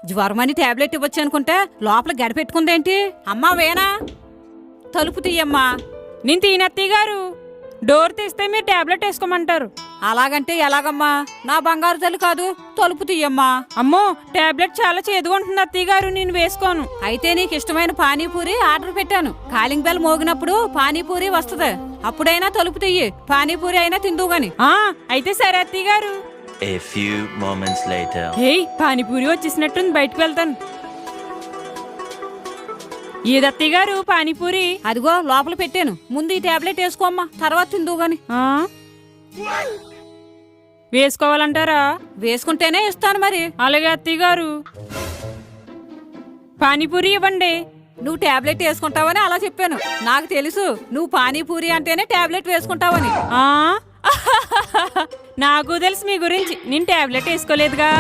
జ్వరమని tablet ఇవ్వచ్చు అనుకుంటే లోపల గడిపెట్టుకుందేంటి? అమ్మా వేనా, తలుపు తీయమ్మా. నేను తీనత్తయ్య గారు. డోర్ తీస్తే మీరు టాబ్లెట్ వేసుకోమంటారు. అలాగంటే ఎలాగమ్మా? నా బంగారు తల్లి కాదు, తలుపు తీయమ్మా. అమ్మో, టాబ్లెట్ చాలా చేదుగా ఉంటుంది అత్తయ్య గారు, నేను వేసుకోను. అయితే నీకు ఇష్టమైన పానీపూరి ఆర్డర్ పెట్టాను. కాలింగ్ బెల్ మోగినప్పుడు పానీపూరి వస్తుంది. అప్పుడైనా తలుపు తీయి, పానీపూరి అయినా తిందు గాని. అయితే సరే అత్తయ్య గారు. A few moments later. ఏయ్, పానీపూరి వచ్చేసినట్టుంది, బయటకు వెళ్తాను. ఏదత్తయ్య గారు పానీపూరి? అదిగో లోపల పెట్టాను. ముందు ఈ టాబ్లెట్ వేసుకోమ్మా, తర్వాత తిందు గాని. వేసుకోవాలంటారా? వేసుకుంటేనే ఇస్తాను మరి. అలాగే అత్తయ్య గారు. పానీపూరి ఇవ్వండి. నువ్వు టాబ్లెట్ వేసుకుంటావని అలా చెప్పాను. నాకు తెలుసు నువ్వు పానీపూరి అంటేనే టాబ్లెట్ వేసుకుంటావని. నాకు తెలుసు మీ గురించి, నేను టాబ్లెట్ వేసుకోలేదుగా.